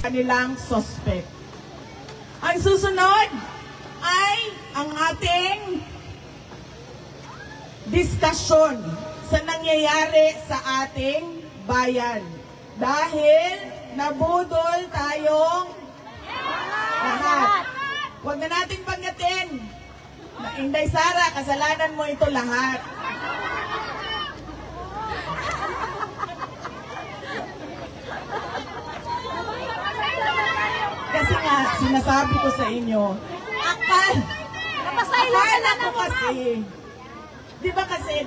kanilang suspect. Ang susunod ay ang ating diskusyon sa nangyayari sa ating bayan. Dahil nabudol tayong lahat. Huwag na nating panggatin. Inday Sara, kasalanan mo ito lahat. Kasi nga, sinasabi ko sa inyo, akala ko kasi, di ba kasi,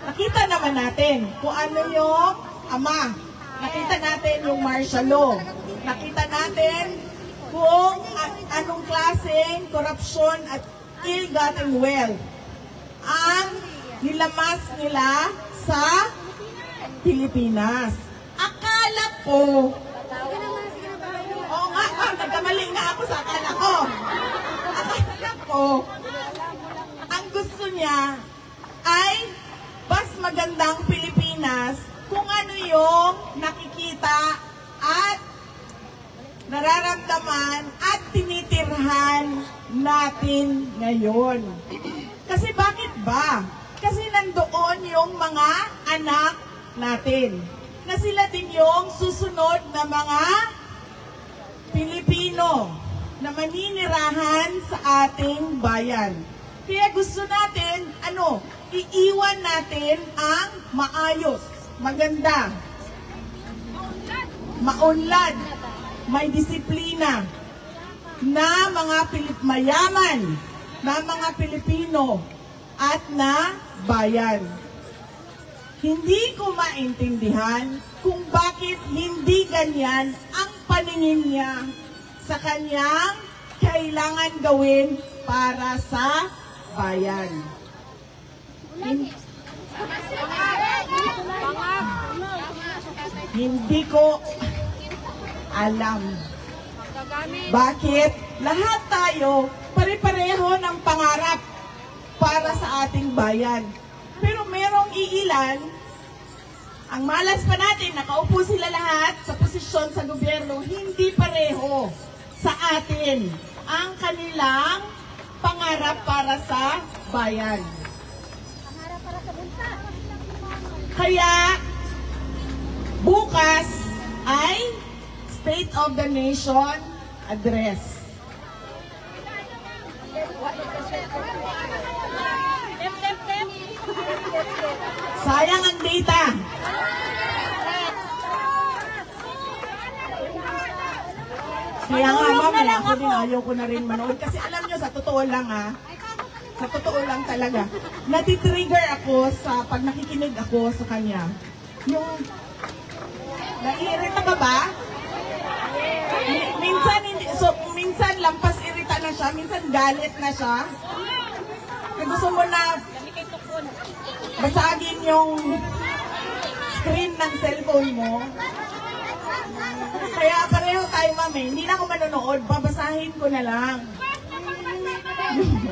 nakita naman natin kung ano yung ama. Nakita natin yung martial law. Nakita natin kung anong klaseng korupsyon at ill-gotten wealth ang nilamas nila sa Pilipinas. Akala ko, nagkamali nga ako sa akala ko. Akala ko, ang gusto niya ay mas magandang Pilipinas kung ano yung nakikita at nararamdaman at tinitirhan natin ngayon. Kasi bakit ba? Kasi nandoon yung mga anak natin na sila din yung susunod na mga Pilipino na maninirahan sa ating bayan. Kaya gusto natin, iiwan natin ang maayos, maganda, maunlad, may disiplina na mga mayaman na mga Pilipino at na bayan. Hindi ko maintindihan kung bakit hindi ganyan ang paningin niya sa kanyang kailangan gawin para sa bayan. Hindi ko alam bakit lahat tayo pare-pareho ng pangarap para sa ating bayan. Pero merong iilan, ang malas pa natin, nakaupo sila lahat sa posisyon sa gobyerno, hindi pareho sa atin ang kanilang pangarap para sa bayan. Kaya, bukas ay State of the Nation Address. Sayang ang data. Kaya nga, ma'am, ako din ayaw ko na rin manood. Kasi alam nyo, sa totoo lang sa totoo lang talaga, natitrigger ako sa pag nakikinig ako sa kanya. Yung, naiirita ka ba? Minsan lampas irita na siya, minsan galit na siya. Gusto mo na basagin yung screen ng cellphone mo. Kaya pareho tayo, mami. Hindi na ako manonood. Babasahin ko na lang.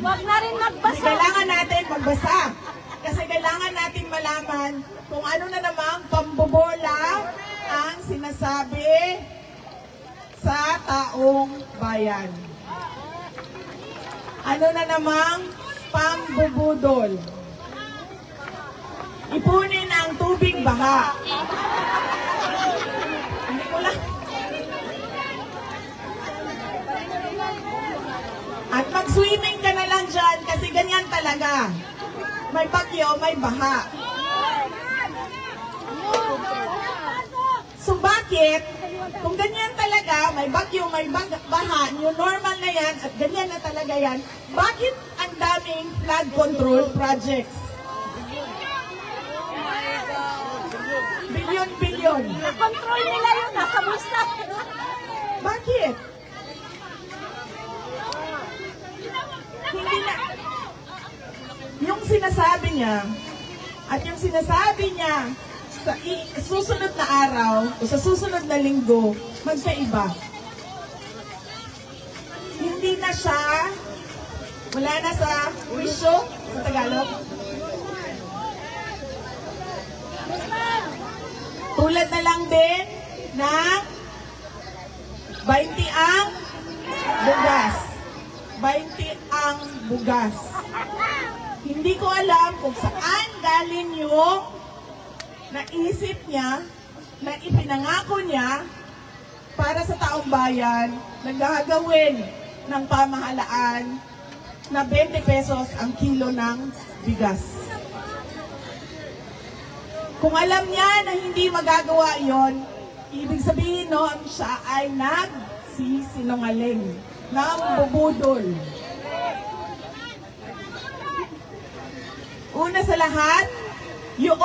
Huwag na rin magbasa. Kailangan natin magbasa. Kasi kailangan natin malaman kung ano na namang pambobola ang sinasabi sa taong bayan. Ano na namang pambubudol. Ipunin ang tubig baha. Hindi ko lang. At mag-swimming ka na lang dyan kasi ganyan talaga. May bagyo, may baha. So bakit? Kung ganyan talaga, may bagyo, may baha, new normal na yan, at ganyan na talaga yan, bakit ang daming flood control projects? Bilyon-bilyon. Control nila yun, nasa bulsa. Bakit? Hindi na. Yung sinasabi niya, at yung sinasabi niya sa susunod na araw, o sa susunod na linggo, magkaiba. Hindi na siya, wala na sa wisyo, sa Tagalog. Tulad na lang din ng 20 ang bugas. 20 ang bugas. Hindi ko alam kung saan galing yung naisip niya, na ipinangako niya para sa taong bayan na gagawin ng pamahalaan na 20 pesos ang kilo ng bigas. Kung alam niya na hindi magagawa yon, ibig sabihin noon siya ay nagsisinungaling, nambubudol. Una sa lahat, yung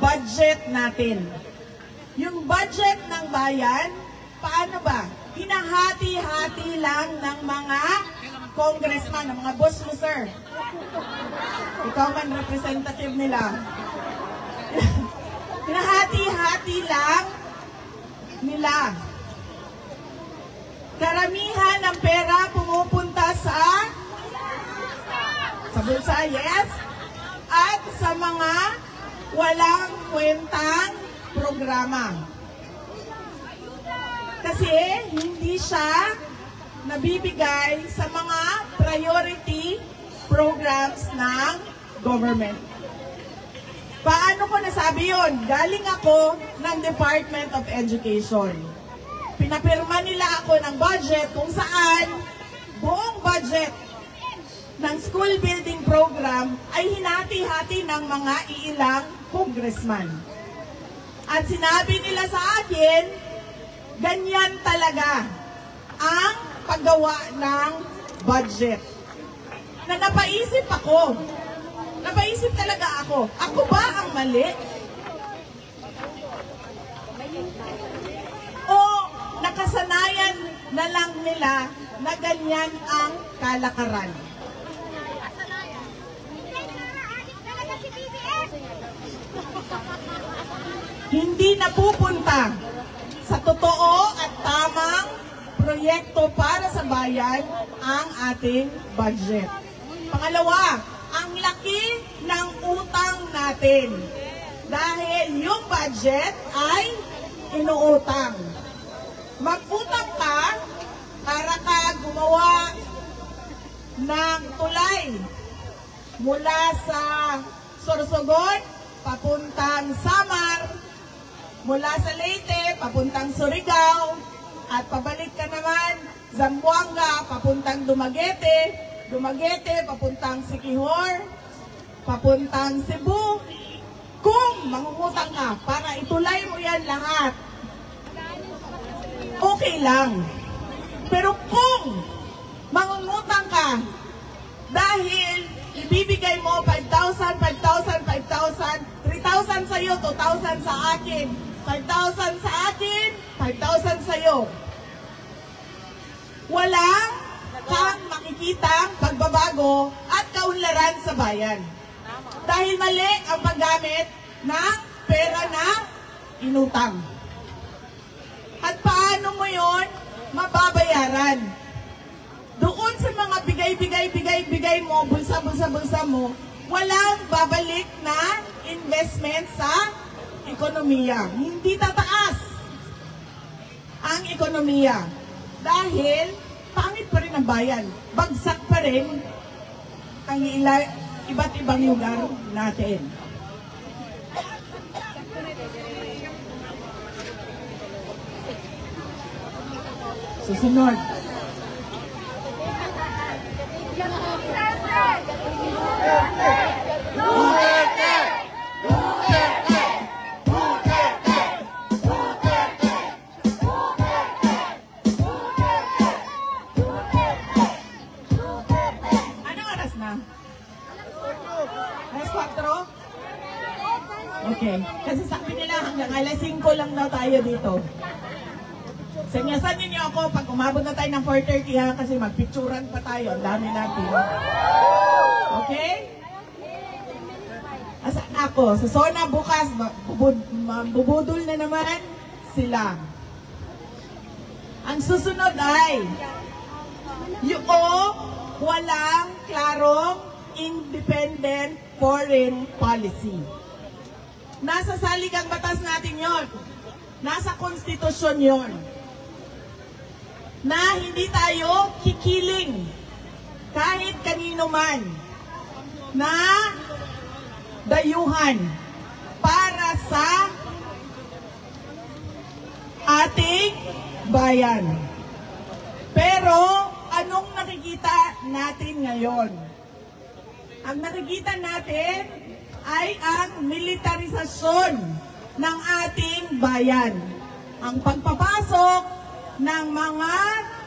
budget natin. Yung budget ng bayan, paano ba? Hinahati-hati lang ng mga congressman, ng mga boss mo, sir. Ikaw man representative nila. Hinahati-hati lang nila. Karamihan ng pera pumupunta sa bulsa, yes, at sa mga walang kwentang programa. Kasi hindi siya nabibigay sa mga priority programs ng government. Paano ko nasabi yun? Galing ako ng Department of Education. Pinapirma nila ako ng budget kung saan buong budget ng school building program ay hinati-hati ng mga iilang congressman. At sinabi nila sa akin, ganyan talaga ang paggawa ng budget. Na napaisip ako. Napaisip talaga ako. Ako ba ang mali? O nakasanayan na lang nila na ganyan ang kalakaran? Hindi napupunta sa totoo at tamang proyekto para sa bayan ang ating budget. Pangalawa, ang laki ng utang natin. Dahil yung budget ay inuutang. Mag-utang ka para ka gumawa ng tulay mula sa Sorsogon papuntang Samar, mula sa Leyte papuntang Surigao, at pabalik ka naman Zamboanga papuntang Dumaguete, Dumaguete papuntang Siquijor, papuntang Cebu. Kung mangungutang ka para itulay mo yan lahat, okay lang. Pero kung mangungutang ka dahil ibibigay mo 5,000, 5,000, 5,000, 3,000 sa'yo, 2,000 sa akin, 5,000 sa akin, 5,000 sa'yo. Walang kang makikitang pagbabago at kaunlaran sa bayan. Dahil mali ang paggamit ng pera na inutang. At paano mo yon mababayaran? Doon sa mga bigay mo, bulsa mo, walang babalik na investment sa ekonomiya. Hindi tataas ang ekonomiya. Dahil pangit pa rin ang bayan. Bagsak pa rin ang iba't ibang lugar natin. Susunod. Okay. Kasi sabi nila hanggang alas 5 lang daw tayo dito. Sanyasan ninyo ako pag umabot na tayo ng 4:30 ha, kasi magpicturan pa tayo. Ang dami natin. Okay? Asan ako? Sa Sona bukas, bubudol na naman sila. Ang susunod ay yung walang klarong independent foreign policy. Nasa saligang batas natin yon. Nasa konstitusyon yon. na hindi tayo kikiling kahit kanino man na dayuhan para sa ating bayan. Pero anong nakikita natin ngayon? Ang nakikita natin ay ang militarisasyon ng ating bayan. Ang pagpapasok ng mga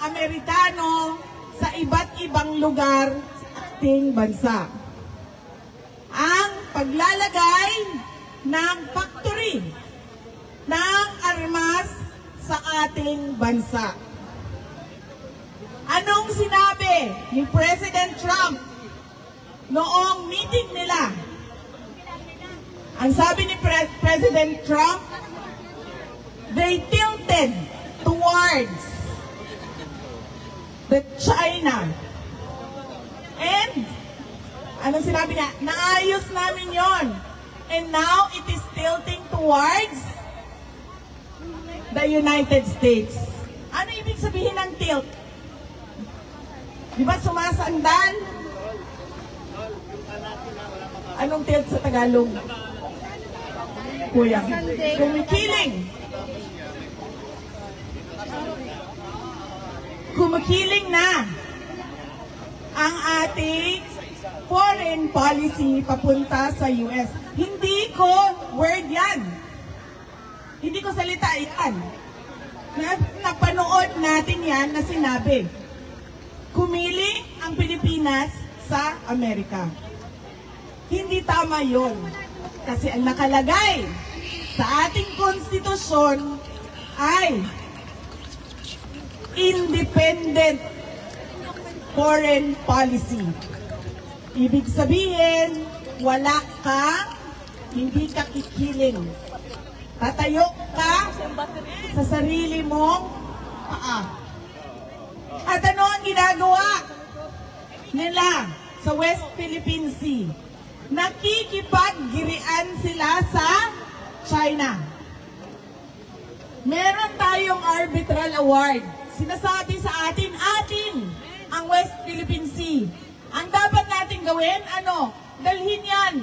Amerikano sa iba't ibang lugar sa ating bansa. Ang paglalagay ng factory ng armas sa ating bansa. Anong sinabi ni President Trump noong meeting nila? Ang sabi ni President Trump, they tilted towards the China. And, anong sinabi niya? Naayos namin yon. And now, it is tilting towards the United States. Ano ibig sabihin ng tilt? Di ba sumasandal? Anong tilt sa Tagalog? Kuya. Kumikiling. Kumikiling na ang ating foreign policy papunta sa US. Hindi ko word yan. Hindi ko salita yan. Napanood natin yan na sinabi. Kumiling ang Pilipinas sa Amerika. Hindi tama yun. Kasi ang nakalagay sa ating konstitusyon ay independent foreign policy. Ibig sabihin, wala ka, hindi ka kikiling. Tatayo ka sa sarili mong paa. At ano ang ginagawa nila sa West Philippine Sea? Nakikipaggirian sila sa China. Meron tayong arbitral award. Sinasabi sa atin ang West Philippine Sea. Ang dapat natin gawin, dalhin yan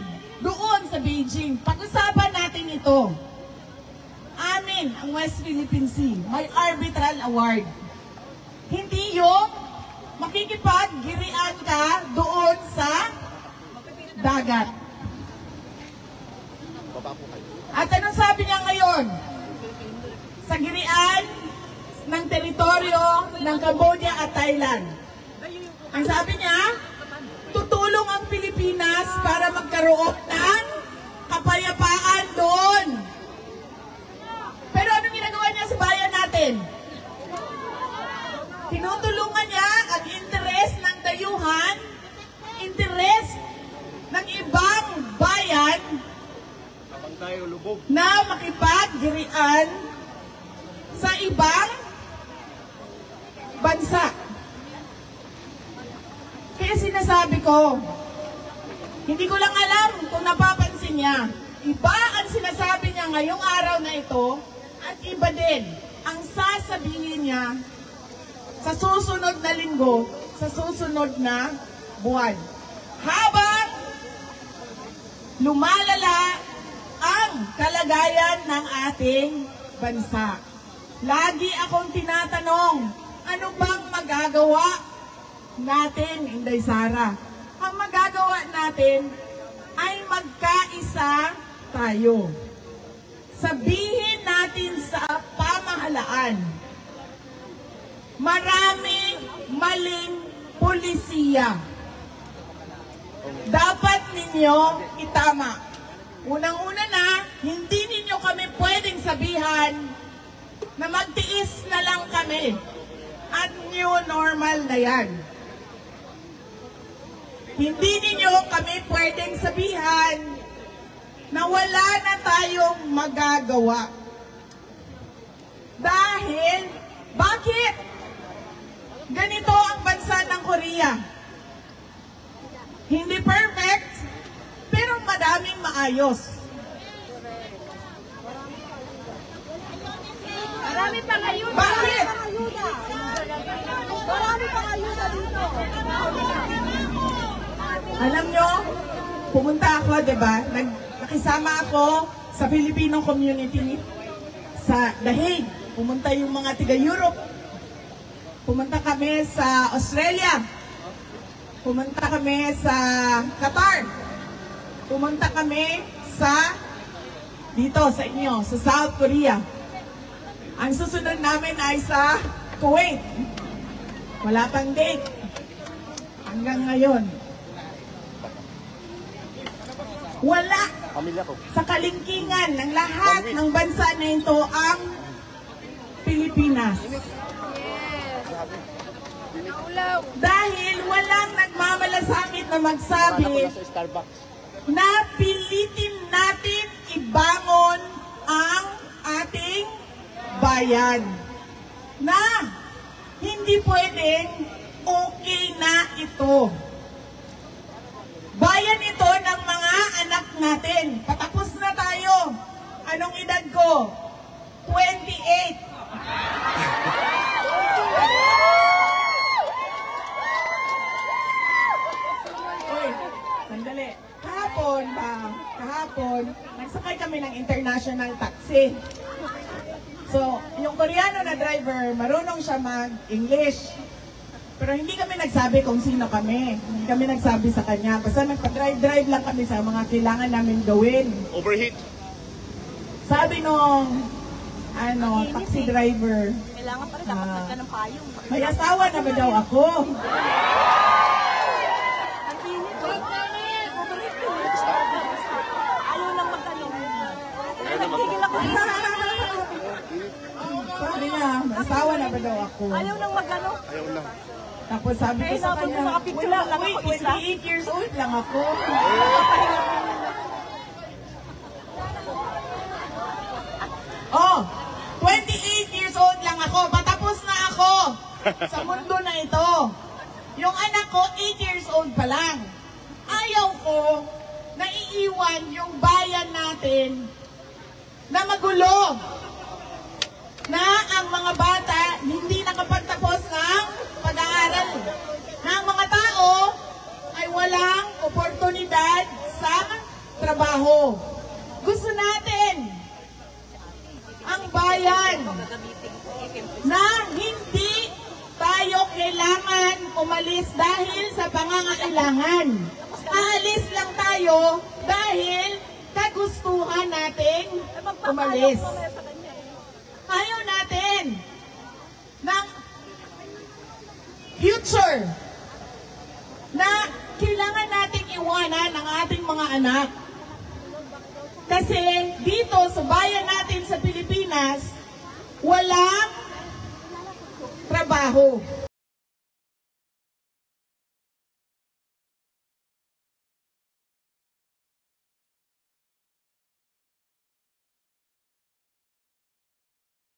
doon sa Beijing. Pag-usapan natin ito. Amin ang West Philippine Sea. May arbitral award. Hindi yung makikipaggirian ka doon sa dagat. At anong sabi niya ngayon? Sa girian ng teritoryo ng Cambodia at Thailand. Ang sabi niya, tutulong ang Pilipinas para magkaroon ng kapayapaan doon. Pero anong ginagawa niya sa bayan natin? Tinutulungan niya ang interes ng dayuhan, interes ng ibang bayan na makipaggirian sa ibang bansa. Kaya sinasabi ko, hindi ko lang alam kung napapansin niya. Iba ang sinasabi niya ngayong araw na ito at iba din ang sasabihin niya sa susunod na linggo, sa susunod na buwan. Habang lumalala ang kalagayan ng ating bansa. Lagi akong tinatanong, ano bang magagawa natin, Inday Sara? Ang magagawa natin ay magkaisa tayo. Sabihin natin sa pamahalaan, maraming maling pulisiya. Dapat ninyo itama. Unang-una na, hindi ninyo kami pwedeng sabihan na magtiis na lang kami at new normal na yan. Hindi ninyo kami pwedeng sabihan na wala na tayong magagawa. Dahil, bakit? Ganito ang bansa ng Korea. Hindi perfect, pero madaming maayos. Marami pang ayuda. Bakit? Alam nyo, pumunta ako, di ba? Nakisama ako sa Filipino community sa The Hague. Pumunta yung mga tiga-Europe. Pumunta kami sa Australia. Pumunta kami sa Qatar. Pumunta kami sa dito sa inyo, sa South Korea. Ang susunod namin ay sa Kuwait. Wala pang date. Hanggang ngayon. Wala sa kalingkingan ng lahat ng bansa na ito ang Pilipinas. Dahil walang nagmamalasakit na magsabi na pilitin natin ibangon ang ating bayan. Na hindi pwedeng okay na ito. Bayan ito ng mga anak natin. Patapos na tayo. Anong edad ko? 28. Uy, sandali. Kahapon, nagsakay kami ng international taxi. So, yung Koreano na driver, marunong siya mag-English. Pero hindi kami nagsabi kung sino kami. Hindi kami nagsabi sa kanya. Basta nagpa-drive-drive lang kami sa mga kailangan namin gawin. Overheat. Sabi nung, taxi driver, Kailangan pa rin dapat nagka ng payong. may asawa na ba daw ako? Ang init. Ayaw lang magtanong. Nagtigil ako. Sabi niya, may asawa na ba daw ako? Ayaw lang magano. Ayaw lang. Tapos sabi ko sa Sabi ko, kanya, nakapicture wala, lang wait, ako isa. 28 years old lang ako. Oh, 28 years old lang ako. Patapos na ako sa mundo na ito. Yung anak ko, 8 years old pa lang. Ayaw ko na iiwan yung bayan natin na magulo. Na ang mga bata hindi nakapagtapos ng pag-aaral. Na ang mga tao ay walang oportunidad sa trabaho. Gusto natin ang bayan na hindi tayo kailangan umalis dahil sa pangangailangan. Aalis lang tayo dahil kagustuhan nating umalis. Ayaw natin ng future na kailangan nating iwanan ang ating mga anak. Kasi dito sa bayan natin sa Pilipinas, walang trabaho.